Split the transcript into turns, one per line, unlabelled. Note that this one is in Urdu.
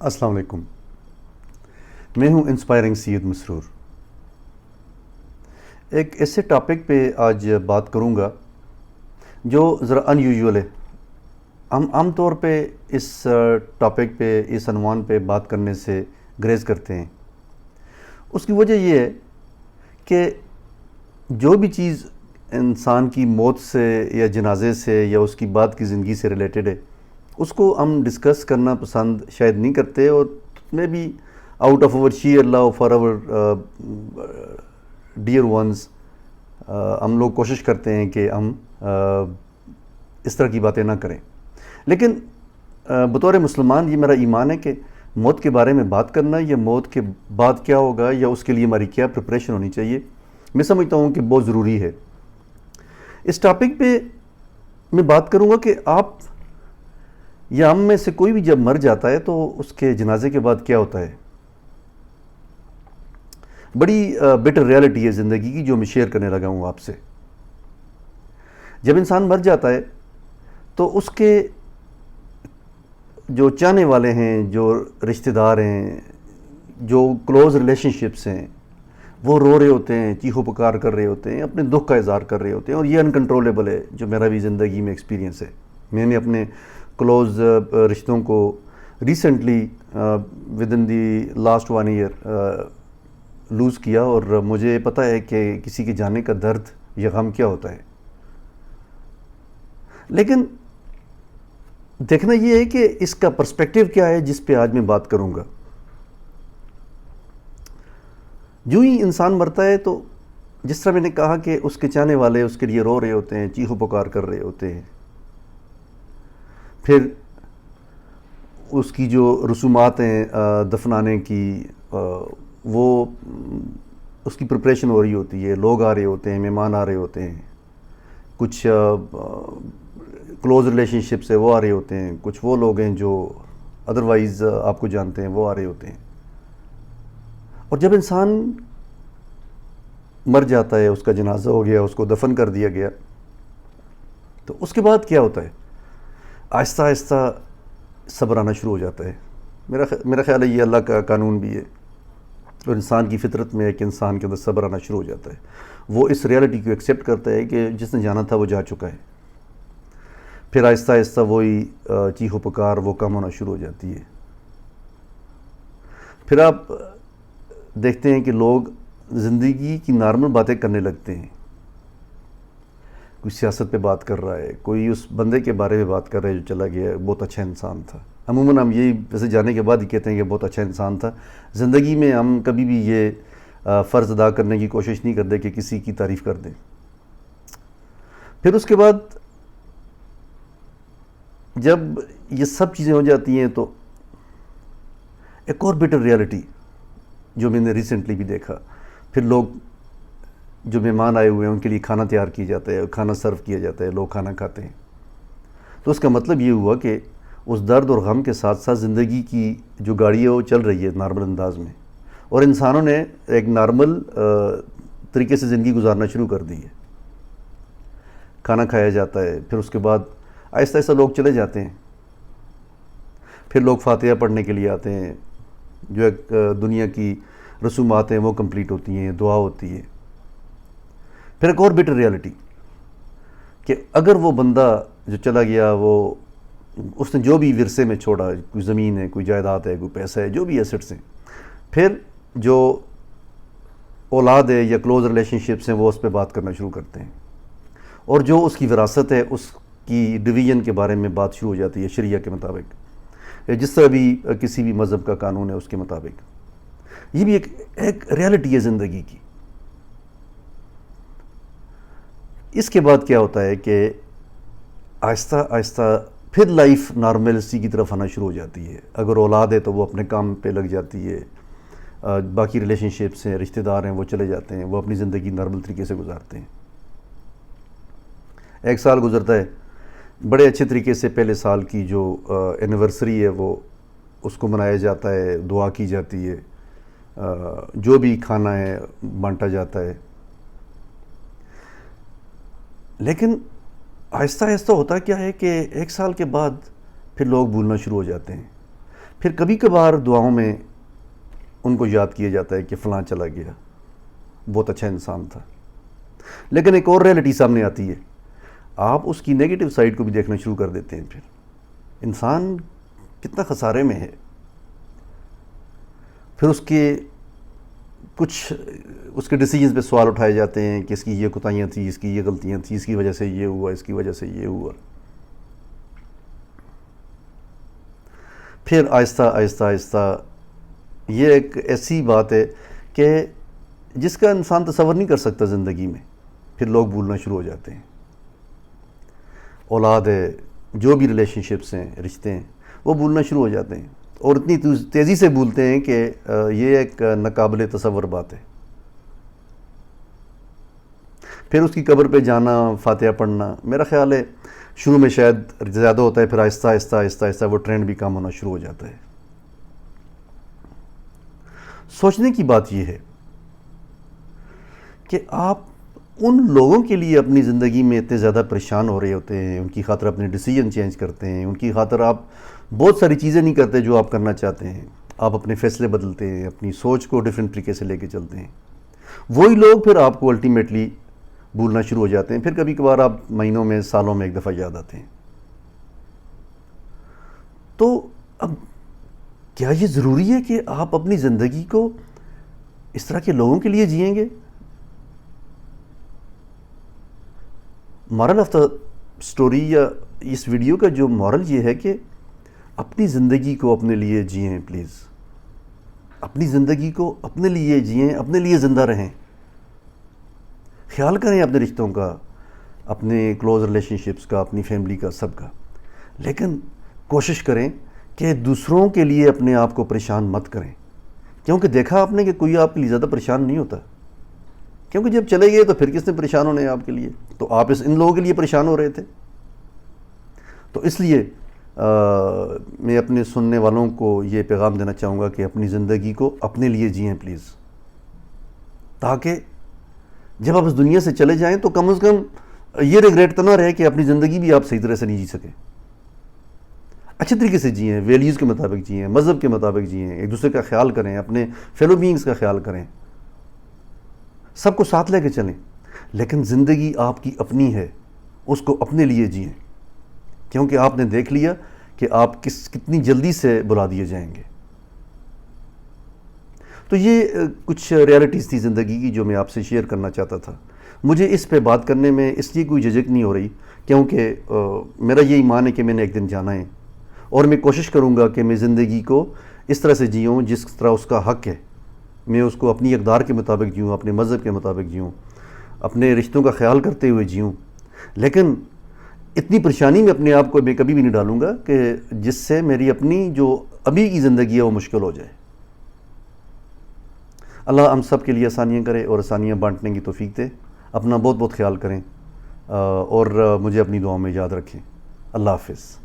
السلام علیکم. میں ہوں انسپائرنگ سید مسرور. ایک ایسے ٹاپک پہ آج بات کروں گا جو ذرا ان یوزول ہے. ہم عام طور پہ اس ٹاپک پہ، اس عنوان پہ بات کرنے سے گریز کرتے ہیں. اس کی وجہ یہ ہے کہ جو بھی چیز انسان کی موت سے یا جنازے سے یا اس کی بعد کی زندگی سے ریلیٹڈ ہے، اس کو ہم ڈسکس کرنا پسند شاید نہیں کرتے، اور میں بھی out of our sheer love for our dear ones ہم لوگ کوشش کرتے ہیں کہ ہم اس طرح کی باتیں نہ کریں. لیکن بطور مسلمان یہ میرا ایمان ہے کہ موت کے بارے میں بات کرنا یا موت کے بعد کیا ہوگا یا اس کے لیے ہماری کیا پریپریشن ہونی چاہیے، میں سمجھتا ہوں کہ بہت ضروری ہے. اس ٹاپک پہ میں بات کروں گا کہ آپ یا ہم میں سے کوئی بھی جب مر جاتا ہے تو اس کے جنازے کے بعد کیا ہوتا ہے. بڑی بیٹر ریالٹی ہے زندگی کی جو میں شیئر کرنے لگا ہوں آپ سے. جب انسان مر جاتا ہے تو اس کے جو چاہنے والے ہیں، جو رشتہ دار ہیں، جو کلوز ریلیشن شپس ہیں، وہ رو رہے ہوتے ہیں، چیخو پکار کر رہے ہوتے ہیں، اپنے دکھ کا اظہار کر رہے ہوتے ہیں. اور یہ انکنٹرولیبل ہے، جو میرا بھی زندگی میں ایکسپیرینس ہے. میں نے اپنے کلوز رشتوں کو recently within the last 1 year lose کیا، اور مجھے پتہ ہے کہ کسی کے جانے کا درد یا غم کیا ہوتا ہے. لیکن دیکھنا یہ ہے کہ اس کا پرسپیکٹیو کیا ہے جس پہ آج میں بات کروں گا. جو ہی انسان مرتا ہے تو جس طرح میں نے کہا کہ اس کے چاہنے والے اس کے لیے رو رہے ہوتے ہیں، چیخو پکار کر رہے ہوتے ہیں. پھر اس کی جو رسومات ہیں دفنانے کی، وہ اس کی پریپریشن ہو رہی ہوتی ہے. لوگ آ رہے ہوتے ہیں، مہمان آ رہے ہوتے ہیں، کچھ کلوز ریلیشن شپ سے وہ آ رہے ہوتے ہیں، کچھ وہ لوگ ہیں جو ادروائز آپ کو جانتے ہیں وہ آ رہے ہوتے ہیں. اور جب انسان مر جاتا ہے، اس کا جنازہ ہو گیا، اس کو دفن کر دیا گیا، تو اس کے بعد کیا ہوتا ہے؟ آہستہ آہستہ صبر آنا شروع ہو جاتا ہے. میرا خیال ہے یہ اللہ کا قانون بھی ہے، اور انسان کی فطرت میں ہے کہ انسان کے اندر صبر آنا شروع ہو جاتا ہے. وہ اس ریالٹی کو ایکسیپٹ کرتا ہے کہ جس نے جانا تھا وہ جا چکا ہے. پھر آہستہ آہستہ وہی چیخو پکار وہ کم ہونا شروع ہو جاتی ہے. پھر آپ دیکھتے ہیں کہ لوگ زندگی کی نارمل باتیں کرنے لگتے ہیں. کوئی سیاست پہ بات کر رہا ہے، کوئی اس بندے کے بارے میں بات کر رہا ہے جو چلا گیا، بہت اچھا انسان تھا. عموماً ہم یہی ویسے جانے کے بعد ہی کہتے ہیں کہ بہت اچھا انسان تھا. زندگی میں ہم کبھی بھی یہ فرض ادا کرنے کی کوشش نہیں کرتے کہ کسی کی تعریف کر دیں. پھر اس کے بعد جب یہ سب چیزیں ہو جاتی ہیں تو ایک اور بیٹر ریالٹی جو میں نے ریسنٹلی بھی دیکھا، پھر لوگ جو مہمان آئے ہوئے ہیں ان کے لیے کھانا تیار کیا جاتا ہے، کھانا سرو کیا جاتا ہے، لوگ کھانا کھاتے ہیں. تو اس کا مطلب یہ ہوا کہ اس درد اور غم کے ساتھ ساتھ زندگی کی جو گاڑی ہے وہ چل رہی ہے نارمل انداز میں، اور انسانوں نے ایک نارمل طریقے سے زندگی گزارنا شروع کر دی ہے. کھانا کھایا جاتا ہے، پھر اس کے بعد آہستہ آہستہ لوگ چلے جاتے ہیں. پھر لوگ فاتحہ پڑھنے کے لیے آتے ہیں، جو ایک دنیا کی رسومات ہیں وہ کمپلیٹ ہوتی ہیں، دعا ہوتی ہے. پھر ایک اور بیٹر ریالٹی کہ اگر وہ بندہ جو چلا گیا، وہ اس نے جو بھی ورثے میں چھوڑا، کوئی زمین ہے، کوئی جائیداد ہے، کوئی پیسہ ہے، جو بھی ایسٹس ہیں، پھر جو اولاد ہے یا کلوز ریلیشن شپس ہیں وہ اس پہ بات کرنا شروع کرتے ہیں، اور جو اس کی وراثت ہے اس کی ڈویژن کے بارے میں بات شروع ہو جاتی ہے شریعہ کے مطابق، جس طرح بھی کسی بھی مذہب کا قانون ہے اس کے مطابق. یہ بھی ایک ریالٹی ہے زندگی کی. اس کے بعد کیا ہوتا ہے کہ آہستہ آہستہ پھر لائف نارملسی کی طرف آنا شروع ہو جاتی ہے. اگر اولاد ہے تو وہ اپنے کام پہ لگ جاتی ہے، باقی ریلیشن شپس ہیں، رشتہ دار ہیں، وہ چلے جاتے ہیں، وہ اپنی زندگی نارمل طریقے سے گزارتے ہیں. 1 سال گزرتا ہے، بڑے اچھے طریقے سے پہلے سال کی جو اینیورسری ہے وہ اس کو منایا جاتا ہے، دعا کی جاتی ہے، جو بھی کھانا ہے بانٹا جاتا ہے. لیکن آہستہ آہستہ ہوتا کیا ہے کہ 1 سال کے بعد پھر لوگ بھولنا شروع ہو جاتے ہیں. پھر کبھی کبھار دعاؤں میں ان کو یاد کیا جاتا ہے کہ فلاں چلا گیا، بہت اچھا انسان تھا. لیکن ایک اور ریئلٹی سامنے آتی ہے، آپ اس کی نیگیٹو سائڈ کو بھی دیکھنا شروع کر دیتے ہیں. پھر انسان کتنا خسارے میں ہے. پھر اس کے ڈیسیجنز پہ سوال اٹھائے جاتے ہیں کہ اس کی یہ کوتاہیاں تھیں، اس کی یہ غلطیاں تھیں، اس کی وجہ سے یہ ہوا، اس کی وجہ سے یہ ہوا. پھر آہستہ آہستہ آہستہ یہ ایک ایسی بات ہے کہ جس کا انسان تصور نہیں کر سکتا زندگی میں. پھر لوگ بھولنا شروع ہو جاتے ہیں. اولاد ہے، جو بھی ریلیشن شپس ہیں، رشتے ہیں، وہ بھولنا شروع ہو جاتے ہیں، اور اتنی تیزی سے بھولتے ہیں کہ یہ ایک ناقابل تصور بات ہے. پھر اس کی قبر پہ جانا، فاتحہ پڑھنا، میرا خیال ہے شروع میں شاید زیادہ ہوتا ہے، پھر آہستہ آہستہ آہستہ آہستہ وہ ٹرینڈ بھی کم ہونا شروع ہو جاتا ہے. سوچنے کی بات یہ ہے کہ آپ ان لوگوں کے لیے اپنی زندگی میں اتنے زیادہ پریشان ہو رہے ہوتے ہیں، ان کی خاطر اپنے ڈیسیجن چینج کرتے ہیں، ان کی خاطر آپ بہت ساری چیزیں نہیں کرتے جو آپ کرنا چاہتے ہیں. آپ اپنے فیصلے بدلتے ہیں، اپنی سوچ کو ڈیفرنٹ طریقے سے لے کے چلتے ہیں. وہی لوگ پھر آپ کو الٹیمیٹلی بھولنا شروع ہو جاتے ہیں. پھر کبھی کبھار آپ مہینوں میں، سالوں میں ایک دفعہ یاد آتے ہیں. تو اب کیا یہ ضروری ہے کہ آپ اپنی زندگی کو اس طرح کے لوگوں کے لیے جئیں گے؟ مورل آف دا سٹوری یا اس ویڈیو کا جو مورل یہ ہے کہ اپنی زندگی کو اپنے لیے جئیں. پلیز اپنی زندگی کو اپنے لیے جئیں، اپنے لیے زندہ رہیں. خیال کریں اپنے رشتوں کا، اپنے کلوز ریلیشن شپس کا، اپنی فیملی کا، سب کا. لیکن کوشش کریں کہ دوسروں کے لیے اپنے آپ کو پریشان مت کریں. کیونکہ دیکھا آپ نے کہ کوئی آپ کے لیے زیادہ پریشان نہیں ہوتا. کیونکہ جب چلے گئے تو پھر کس نے پریشان ہونے ہیں آپ کے لیے؟ تو آپ ان لوگوں کے لیے پریشان ہو رہے تھے. تو اس لیے میں اپنے سننے والوں کو یہ پیغام دینا چاہوں گا کہ اپنی زندگی کو اپنے لیے جئیں پلیز، تاکہ جب آپ اس دنیا سے چلے جائیں تو کم از کم یہ ریگریٹ تو نہ رہے کہ اپنی زندگی بھی آپ صحیح طرح سے نہیں جی سکے. اچھے طریقے سے جئیں، ویلیوز کے مطابق جئیں، مذہب کے مطابق جئیں، ایک دوسرے کا خیال کریں، اپنے فیلو بینگز کا خیال کریں، سب کو ساتھ لے کے چلیں. لیکن زندگی آپ کی اپنی ہے، اس کو اپنے لیے جئیں. کیونکہ آپ نے دیکھ لیا کہ آپ کتنی جلدی سے بلا دیے جائیں گے. تو یہ کچھ ریالٹیز تھی زندگی کی جو میں آپ سے شیئر کرنا چاہتا تھا. مجھے اس پہ بات کرنے میں اس لیے کوئی جھجک نہیں ہو رہی کیونکہ میرا یہ ایمان ہے کہ میں نے ایک دن جانا ہے، اور میں کوشش کروں گا کہ میں زندگی کو اس طرح سے جیوں جس طرح اس کا حق ہے. میں اس کو اپنی اقدار کے مطابق جیوں، اپنے مذہب کے مطابق جیوں، اپنے رشتوں کا خیال کرتے ہوئے جیوں. لیکن اتنی پریشانی میں اپنے آپ کو میں کبھی بھی نہیں ڈالوں گا کہ جس سے میری اپنی جو ابھی کی زندگی ہے وہ مشکل ہو جائے. اللہ ہم سب کے لیے آسانیاں کرے اور آسانیاں بانٹنے کی توفیق دے. اپنا بہت بہت خیال کریں اور مجھے اپنی دعاؤں میں یاد رکھیں. اللہ حافظ.